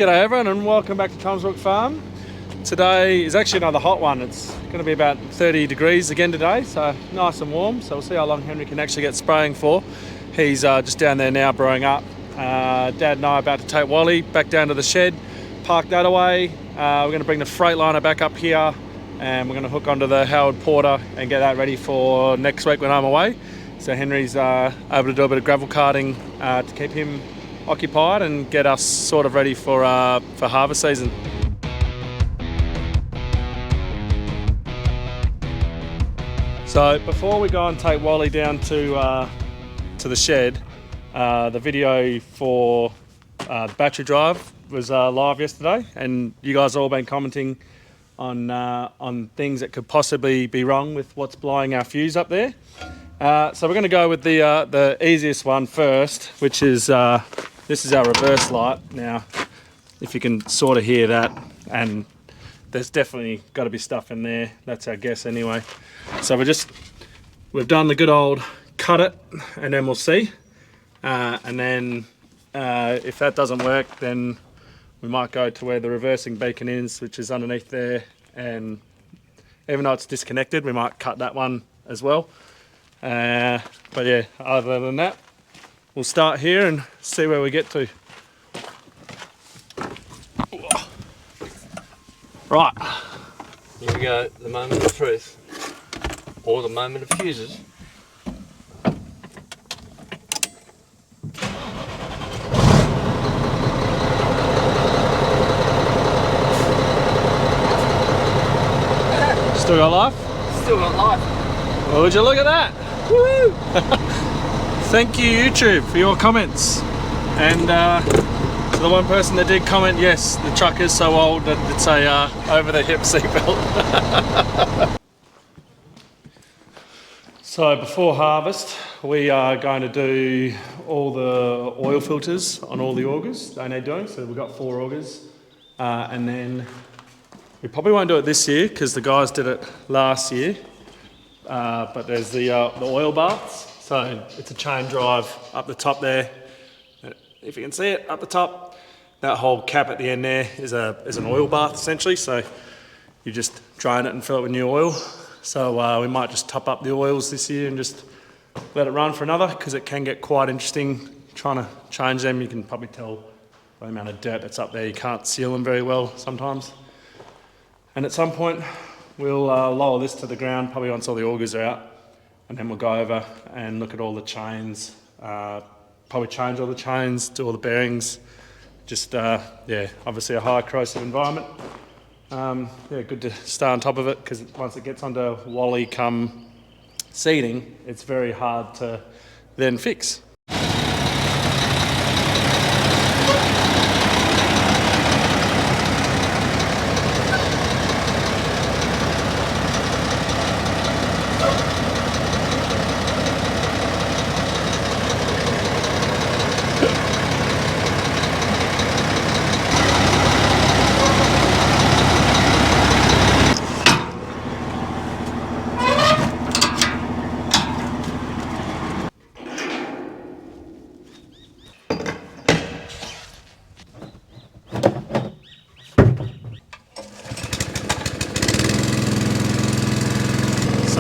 G'day everyone and welcome back to Brook Farm. Today is actually another hot one. It's going to be about 30 degrees again today, so nice and warm. So we'll see how long Henry can actually get spraying for. He's just down there now brewing up. Dad and I are about to take Wally back down to the shed, park that away. We're going to bring the Freightliner back up here and we're going to hook onto the Howard Porter and get that ready for next week when I'm away. So Henry's able to do a bit of gravel carting to keep him occupied and get us sort of ready for harvest season. So before we go and take Wally down to the shed, the video for the battery drive was live yesterday, and you guys have all been commenting on things that could possibly be wrong with what's blowing our fuse up there. So we're going to go with the easiest one first, which is this is our reverse light. Now, if you can sort of hear that, and there's definitely got to be stuff in there. That's our guess anyway. So we've done the good old cut it, and then we'll see. And then if that doesn't work, then we might go to where the reversing beacon is, which is underneath there. And even though it's disconnected, we might cut that one as well. But yeah, other than that, we'll start here and see where we get to. Right. Here we go, the moment of truth. Or the moment of fuses. Still got life? Still got life. Well, would you look at that? Woo! Thank you, YouTube, for your comments. And to the one person that did comment, yes, the truck is so old that it's a over the hip seatbelt. So before harvest, we are going to do all the oil filters on all the augers they need doing. So we've got 4 augers, and then we probably won't do it this year because the guys did it last year. But there's the oil baths. So it's a chain drive up the top there. If you can see it up the top, that whole cap at the end there is an oil bath essentially. So you just drain it and fill it with new oil. So we might just top up the oils this year and just let it run for another, because it can get quite interesting trying to change them. You can probably tell by the amount of dirt that's up there. You can't seal them very well sometimes. And at some point we'll lower this to the ground, probably once all the augers are out, and then we'll go over and look at all the chains, probably change all the chains, do all the bearings. Just, yeah, obviously a high corrosive environment. Yeah, good to stay on top of it, because once it gets onto Wally come seeding, it's very hard to then fix.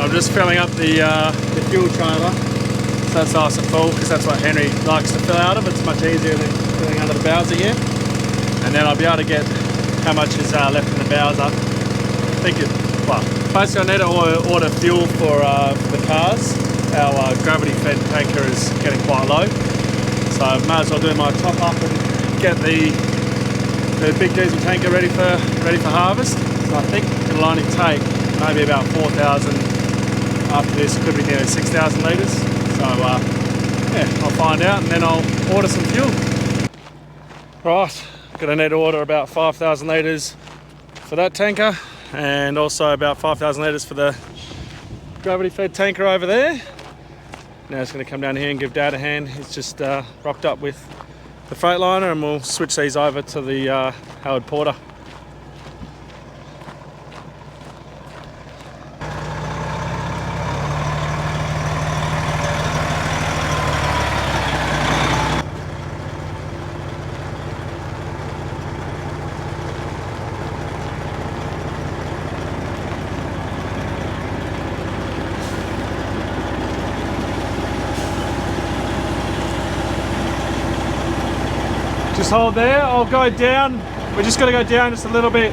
I'm just filling up the fuel trailer, so that's nice and full, because that's what Henry likes to fill out of. It's much easier than filling under the Bowser here. And then I'll be able to get how much is left in the Bowser. I think well, basically I need to order fuel for the cars. Our gravity fed tanker is getting quite low, so I might as well do my top up and get the big diesel tanker ready for harvest. So I think it'll only take maybe about 4,000. After this, could be nearly 6,000 litres. So yeah, I'll find out and then I'll order some fuel. Right, gonna need to order about 5,000 litres for that tanker, and also about 5,000 litres for the gravity fed tanker over there. Now it's gonna come down here and give Dad a hand. He's just rocked up with the Freightliner, and we'll switch these over to the Howard Porter. Just hold there. I'll go down. We're just going to go down just a little bit.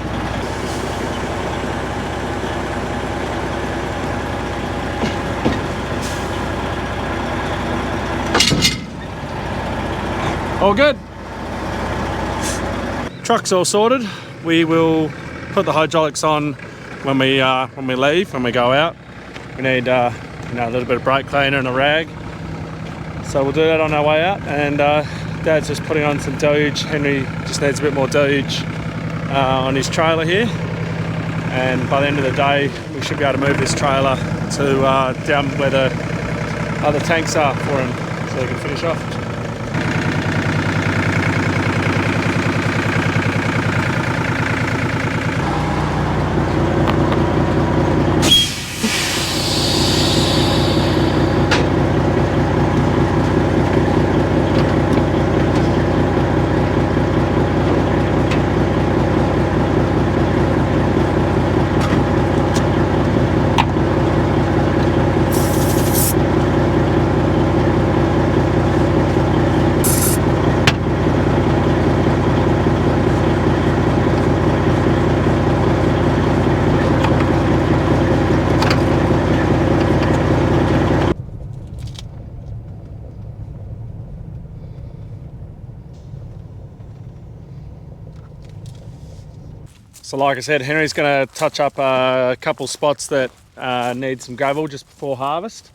All good. Truck's all sorted. We will put the hydraulics on when we leave, when we go out. We need a little bit of brake cleaner and a rag. So we'll do that on our way out. And Dad's just putting on some deluge. Henry just needs a bit more deluge on his trailer here. And by the end of the day, we should be able to move this trailer to down where the other tanks are for him, so he can finish off. So like I said, Henry's going to touch up a couple spots that need some gravel just before harvest.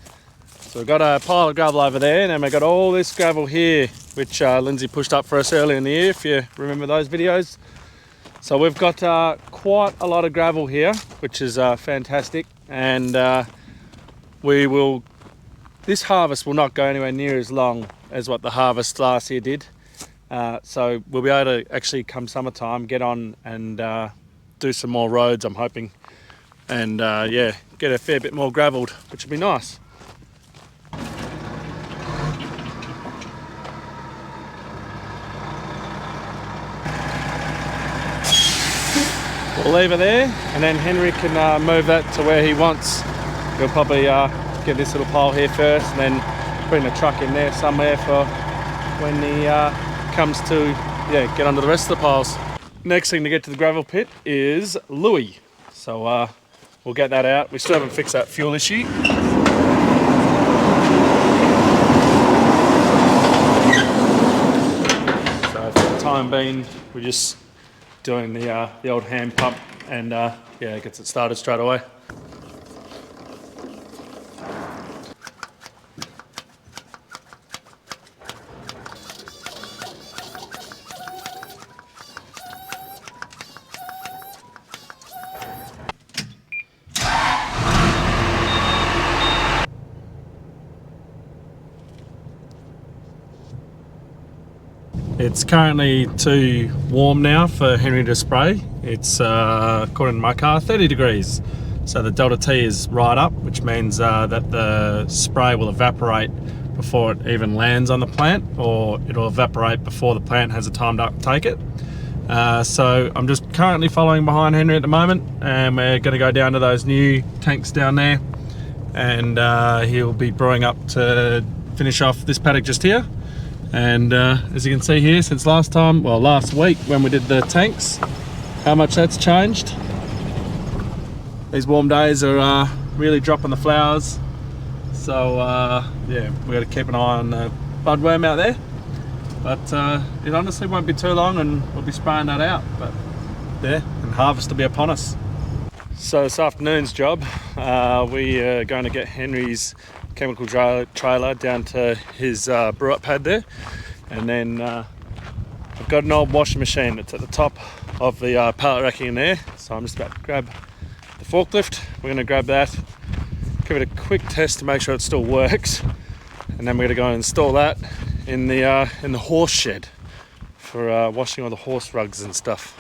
So we've got a pile of gravel over there, and then we've got all this gravel here, which Lindsay pushed up for us earlier in the year, if you remember those videos. So we've got quite a lot of gravel here, which is fantastic. And this harvest will not go anywhere near as long as what the harvest last year did. So we'll be able to actually, come summertime, get on and do some more roads, I'm hoping, and yeah, get a fair bit more gravelled, which would be nice. We'll leave it there, and then Henry can move that to where he wants. He'll probably get this little pile here first, and then bring the truck in there somewhere for when he comes to get onto the rest of the piles. Next thing to get to the gravel pit is Louis. So we'll get that out. We still haven't fixed that fuel issue. So for the time being, we're just doing the old hand pump, and it gets it started straight away. It's currently too warm now for Henry to spray. It's, according to my car, 30 degrees. So the delta T is right up, which means that the spray will evaporate before it even lands on the plant, or it'll evaporate before the plant has a time to uptake it. So I'm just currently following behind Henry at the moment, and we're going to go down to those new tanks down there, and he'll be brewing up to finish off this paddock just here. And as you can see here, since last week when we did the tanks, how much that's changed. These warm days are really dropping the flowers. So yeah, we got to keep an eye on the budworm out there. But it honestly won't be too long, and we'll be spraying that out. But yeah, and harvest will be upon us. So this afternoon's job, we are going to get Henry's chemical trailer down to his brew up pad there, and then I've got an old washing machine that's at the top of the pallet racking in there, so I'm just about to grab the forklift. We're going to grab that, give it a quick test to make sure it still works, and then we're going to go and install that in the horse shed for washing all the horse rugs and stuff.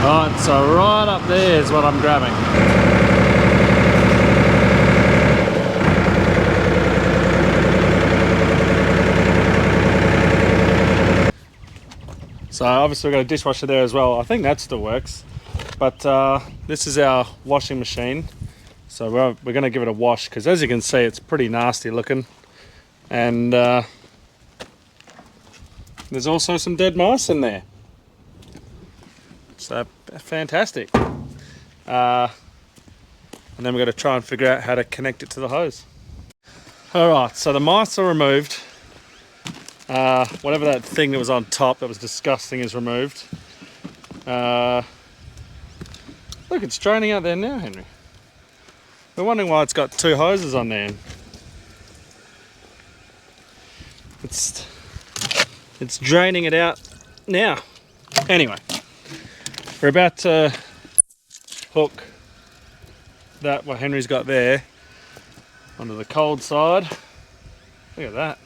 Alright, so right up there is what I'm grabbing. So obviously we've got a dishwasher there as well. I think that still works. But this is our washing machine. So we're going to give it a wash, because as you can see, it's pretty nasty looking. And There's also some dead mice in there. So fantastic. And then we've got to try and figure out how to connect it to the hose. Alright, so the mice are removed. Whatever that thing that was on top that was disgusting is removed. Look, it's draining out there now, Henry. We're wondering why it's got two hoses on there. It's draining it out now. Anyway, we're about to hook that what Henry's got there onto the cold side. Look at that.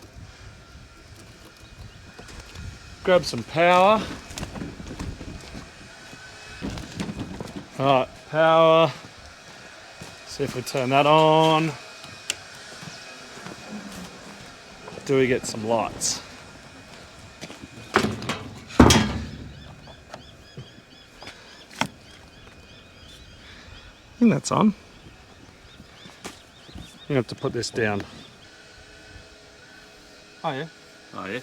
Grab some power. Alright, power. See if we turn that on. Do we get some lights? I think that's on. You have to put this down. Oh yeah. Oh yeah.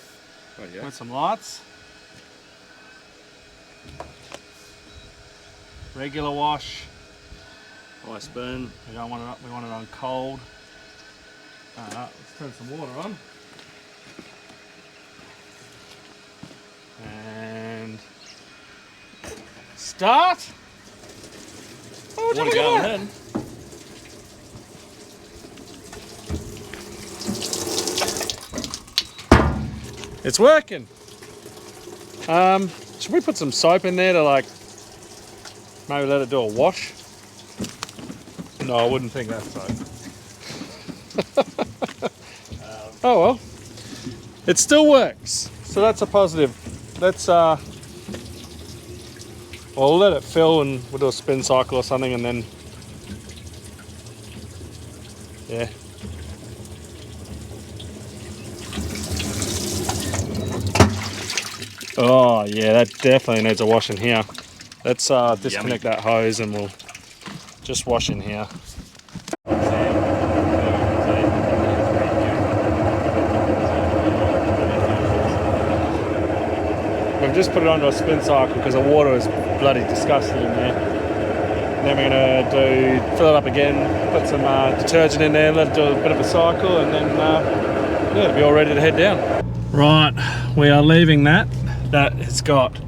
Oh yeah. Got some lights. Regular wash. Ice burn. We don't want it up. We want it on cold. Let's turn some water on. And start. Oh, Water going ahead. It's working. Should we put some soap in there to like maybe let it do a wash? No, I wouldn't think that's so. Oh well, it still works, so that's a positive. Let's we'll let it fill and we'll do a spin cycle or something, and then yeah. Oh yeah, that definitely needs a wash in here. Let's disconnect that hose and we'll just wash in here. We've just put it onto a spin cycle because the water is bloody disgusting in there. And then we're going to fill it up again, put some detergent in there, let it do a bit of a cycle, and then yeah, it'll be all ready to head down. Right, we are leaving that. That has got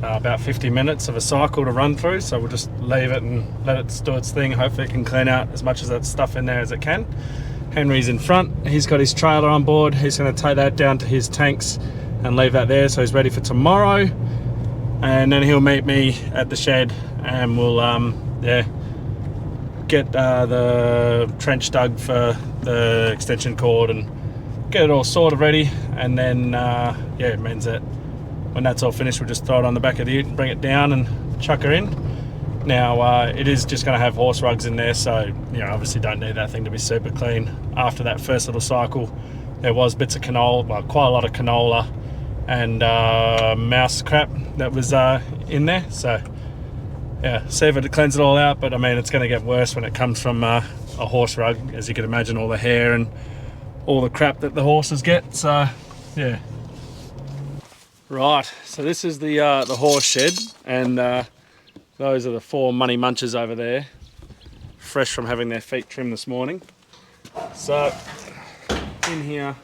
about 50 minutes of a cycle to run through, so we'll just leave it and let it do its thing. Hopefully it can clean out as much of that stuff in there as it can. Henry's in front, he's got his trailer on board, he's going to take that down to his tanks and leave that there so he's ready for tomorrow, and then he'll meet me at the shed and we'll yeah, get the trench dug for the extension cord and get it all sort of ready, and then yeah, it means that when that's all finished we'll just throw it on the back of the ute and bring it down and chuck her in. Now it is just going to have horse rugs in there, so you know, obviously don't need that thing to be super clean. After that first little cycle there was bits of canola, well, quite a lot of canola and mouse crap that was in there, so yeah, see if it cleans it all out. But I mean, it's going to get worse when it comes from a horse rug, as you can imagine, all the hair and all the crap that the horses get, so yeah. Right, so this is the horse shed, and those are the 4 money munches over there, fresh from having their feet trimmed this morning. So in here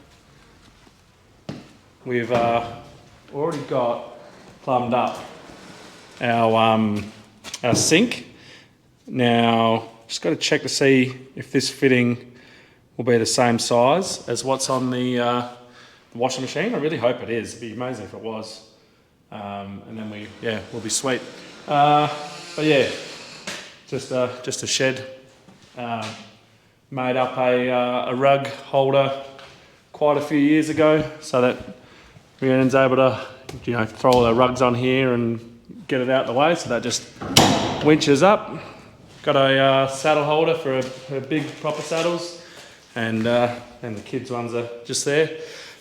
we've already got plumbed up our sink. Now just got to check to see if this fitting will be the same size as what's on the washing machine. I really hope it is. It'd be amazing if it was, and then we'll be sweet. But yeah, just a shed. Made up a rug holder quite a few years ago, so that Rhiannon's able to, you know, throw all our rugs on here and get it out of the way. So that just winches up. Got a saddle holder for her big proper saddles, and the kids' ones are just there.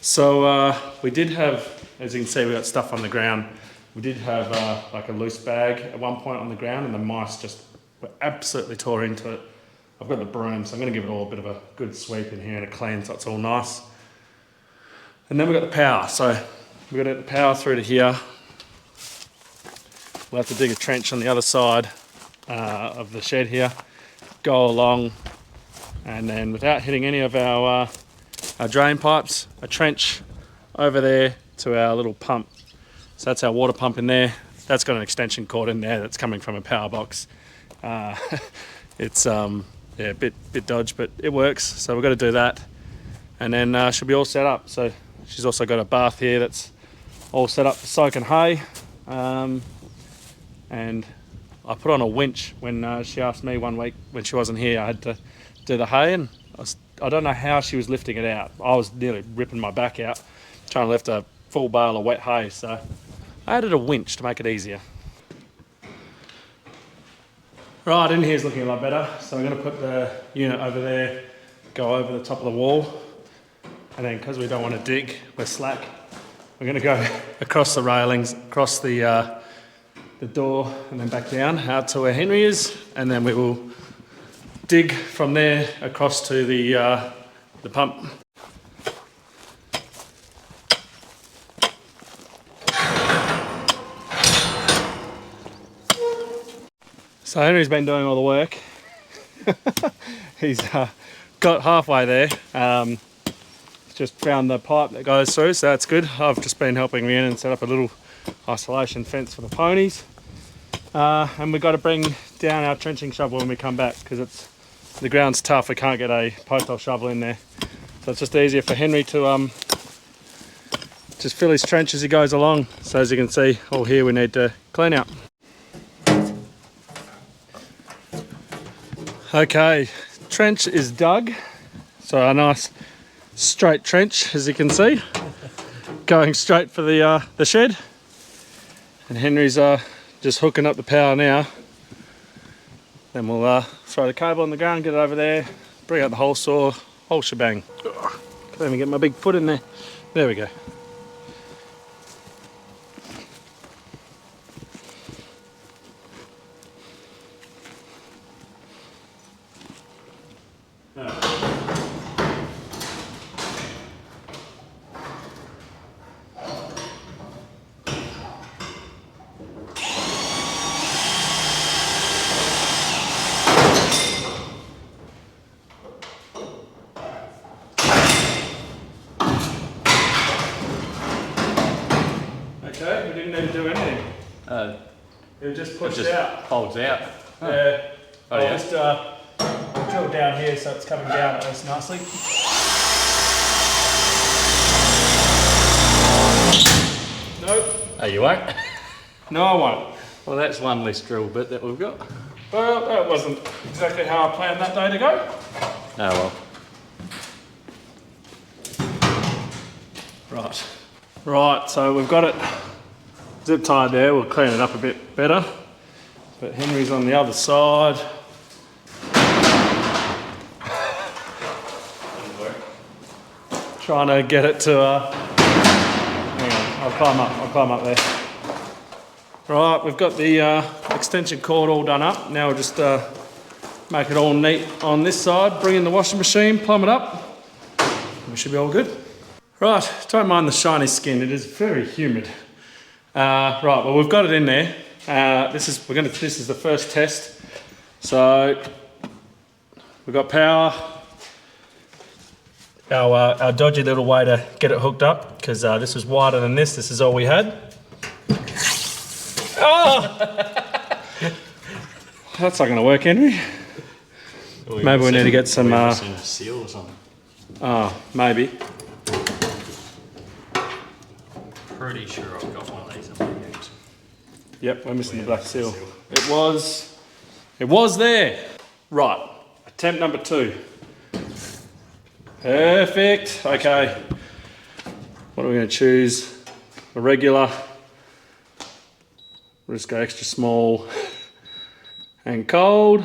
So we did have, as you can see, we got stuff on the ground. We did have like a loose bag at one point on the ground, and the mice just were absolutely tore into it. I've got the broom, so I'm going to give it all a bit of a good sweep in here and a clean, so it's all nice. And then we've got the power. So We've got to get the power through to here. We'll have to dig a trench on the other side of the shed here, go along, and then without hitting any of our drain pipes, a trench over there to our little pump. So that's our water pump in there. That's got an extension cord in there that's coming from a power box. It's yeah, a bit dodgy, but it works. So we've got to do that, and then she'll be all set up. So she's also got a bath here that's all set up for soaking hay. And I put on a winch when she asked me one week when she wasn't here. I had to do the hay, and I don't know how she was lifting it out. I was nearly ripping my back out trying to lift a full bale of wet hay, so I added a winch to make it easier. Right, in here's looking a lot better. So I'm going to put the unit over there, go over the top of the wall, and then because we don't want to dig, we're slack, we're going to go across the railings, across the door, and then back down out to where Henry is, and then we will dig from there across to the pump. So Henry's been doing all the work. He's got halfway there. Just found the pipe that goes through, so that's good. I've just been helping me in and set up a little isolation fence for the ponies. And we've got to bring down our trenching shovel when we come back because the ground's tough. We can't get a post hole shovel in there. So it's just easier for Henry to just fill his trench as he goes along. So as you can see, all here we need to clean out. Okay, trench is dug. So a nice straight trench, as you can see, going straight for the shed. And Henry's just hooking up the power now. Then we'll throw the cable on the ground, get it over there, bring out the hole saw, whole shebang. Can't even get my big foot in there. There we go. Okay, we didn't need to do anything. It just pushed out. Folds out. Yeah. Oh, I'll yeah. just drill down here so it's coming down at us nicely. Nope. Oh, you won't? No, I won't. Well, that's one less drill bit that we've got. Well, that wasn't exactly how I planned that day to go. Oh well. Right. Right, so we've got it zip tied there. We'll clean it up a bit better. But Henry's on the other side. Trying to get it to hang on, I'll climb up there. Right, we've got the extension cord all done up. Now we'll just make it all neat on this side, bring in the washing machine, plumb it up. We should be all good. Right, don't mind the shiny skin, it is very humid. Right, well we've got it in there. This is the first test. So we've got power. Our dodgy little way to get it hooked up, because this was wider than this. This is all we had. Oh! That's not going to work, Henry. Maybe we need to get some. Seal or something. Oh, maybe. Pretty sure I've got one of these in my games. Yep, we're missing the black seal. It was there. Right, attempt number 2. Perfect. Okay. What are we going to choose? A regular. We'll just go extra small and cold.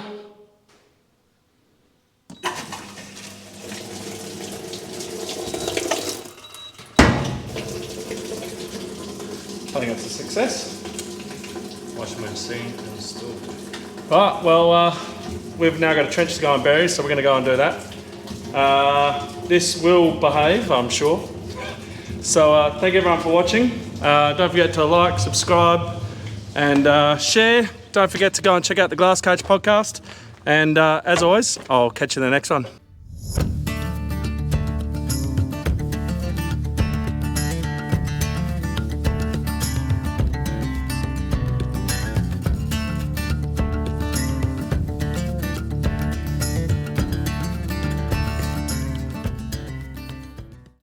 I think it's a success. Washing machine installed. Right, well, we've now got a trench to go and bury, so we're going to go and do that. This will behave, I'm sure. So thank everyone for watching. Don't forget to like, subscribe, and share. Don't forget to go and check out the Glass Coach podcast. And as always, I'll catch you in the next one.